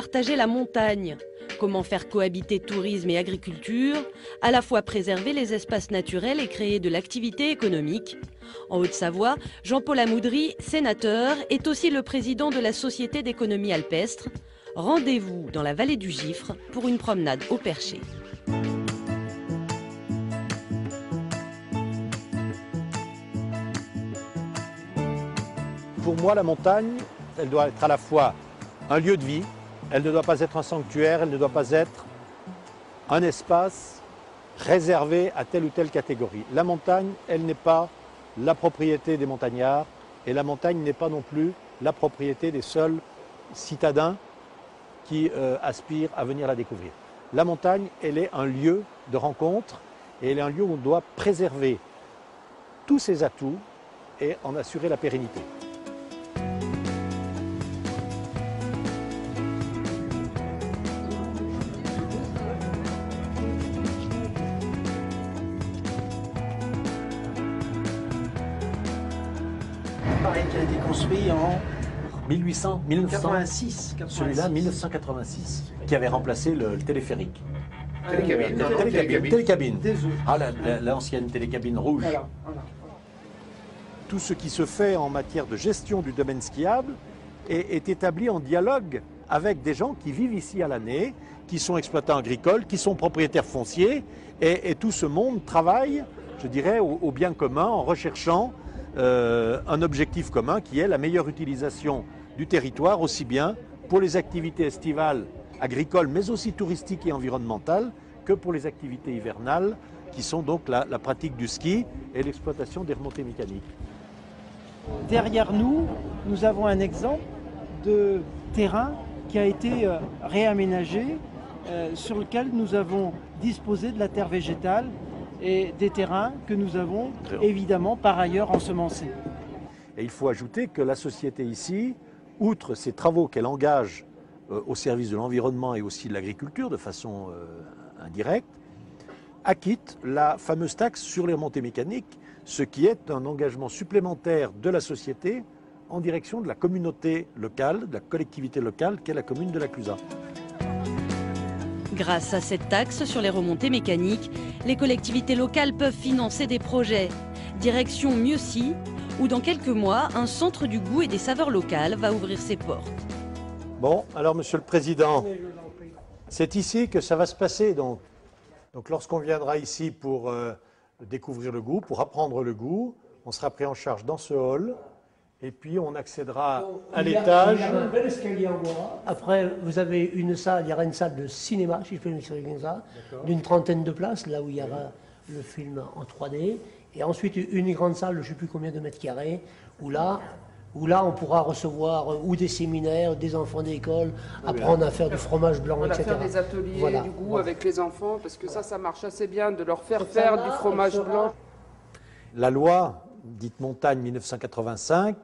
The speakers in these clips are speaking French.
partager la montagne? Comment faire cohabiter tourisme et agriculture, à la fois préserver les espaces naturels et créer de l'activité économique? En Haute-Savoie, Jean-Paul Amoudry, sénateur, est aussi le président de la Société d'économie alpestre. Rendez-vous dans la vallée du Gifre pour une promenade au perché. Pour moi, la montagne, elle doit être à la fois un lieu de vie, elle ne doit pas être un sanctuaire, elle ne doit pas être un espace réservé à telle ou telle catégorie. La montagne, elle n'est pas la propriété des montagnards et la montagne n'est pas non plus la propriété des seuls citadins qui aspirent à venir la découvrir. La montagne, elle est un lieu de rencontre et elle est un lieu où on doit préserver tous ses atouts et en assurer la pérennité. Pareil, qui a été construit en 1986. Celui-là, 1986, qui avait remplacé le téléphérique. Télécabine. Ah, l'ancienne télécabine rouge. Voilà. Tout ce qui se fait en matière de gestion du domaine skiable est établi en dialogue avec des gens qui vivent ici à l'année, qui sont exploitants agricoles, qui sont propriétaires fonciers, et tout ce monde travaille, je dirais, au bien commun en recherchant un objectif commun qui est la meilleure utilisation du territoire, aussi bien pour les activités estivales agricoles, mais aussi touristiques et environnementales, que pour les activités hivernales, qui sont donc la pratique du ski et l'exploitation des remontées mécaniques. Derrière nous, nous avons un exemple de terrain qui a été réaménagé, sur lequel nous avons disposé de la terre végétale et des terrains que nous avons évidemment par ailleurs ensemencés. Et il faut ajouter que la société ici, outre ces travaux qu'elle engage au service de l'environnement et aussi de l'agriculture de façon indirecte, acquitte la fameuse taxe sur les remontées mécaniques, ce qui est un engagement supplémentaire de la société en direction de la communauté locale, de la collectivité locale qu'est la commune de la Clusaz. Grâce à cette taxe sur les remontées mécaniques, les collectivités locales peuvent financer des projets. Direction Mieuxy, où dans quelques mois, un centre du goût et des saveurs locales va ouvrir ses portes. Bon, alors Monsieur le Président, c'est ici que ça va se passer. Donc lorsqu'on viendra ici pour découvrir le goût, pour apprendre le goût, on sera pris en charge dans ce hall. Et puis on accédera à l'étage. Il y a un bel escalier en bois. Après, vous avez une salle, il y aura une salle de cinéma, si je peux m'exprimer comme ça, d'une trentaine de places, là où il y aura le film en 3D. Et ensuite, une grande salle, je ne sais plus combien de mètres carrés, où là, on pourra recevoir ou des séminaires, des enfants d'école, apprendre à faire du fromage blanc, etc. Faire des ateliers du goût avec les enfants, parce que ça marche assez bien de leur faire faire du fromage blanc. La loi dite Montagne 1985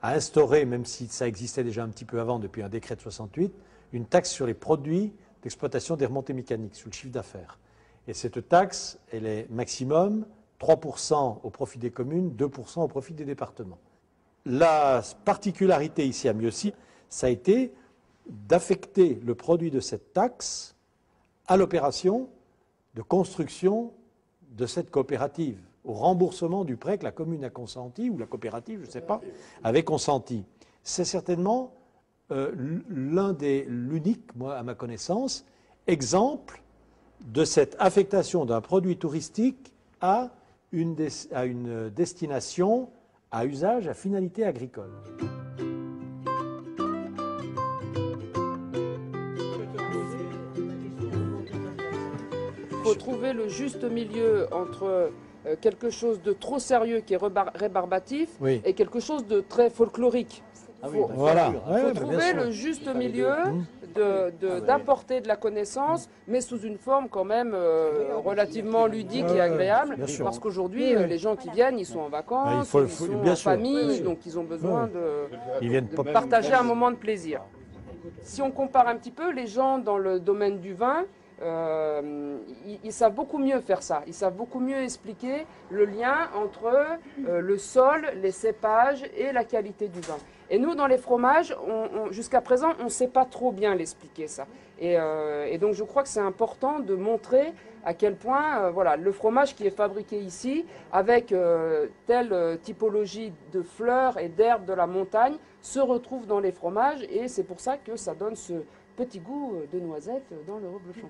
a instauré, même si ça existait déjà un petit peu avant depuis un décret de 68, une taxe sur les produits d'exploitation des remontées mécaniques, sur le chiffre d'affaires. Et cette taxe, elle est maximum 3% au profit des communes, 2% au profit des départements. La particularité ici à Mieuxy, ça a été d'affecter le produit de cette taxe à l'opération de construction de cette coopérative, au remboursement du prêt que la commune a consenti, ou la coopérative, je ne sais pas, avait consenti. C'est certainement l'unique, moi, à ma connaissance, exemple de cette affectation d'un produit touristique à une destination à usage, à finalité agricole. Il faut trouver le juste milieu entre quelque chose de trop sérieux qui est rébarbatif et quelque chose de très folklorique. Il faut trouver le juste milieu d'apporter de la connaissance, mais sous une forme quand même relativement ludique et agréable. Parce qu'aujourd'hui, les gens qui viennent, ils sont en vacances, ils sont en famille, donc ils ont besoin de partager un moment de plaisir. Si on compare un petit peu, les gens dans le domaine du vin, ils savent beaucoup mieux faire ça. Ils savent beaucoup mieux expliquer le lien entre le sol, les cépages et la qualité du vin. Et nous, dans les fromages, jusqu'à présent, on ne sait pas trop bien l'expliquer, ça. Et donc, je crois que c'est important de montrer à quel point voilà, le fromage qui est fabriqué ici, avec telle typologie de fleurs et d'herbes de la montagne, se retrouve dans les fromages. Et c'est pour ça que ça donne ce petit goût de noisette dans le reblochon.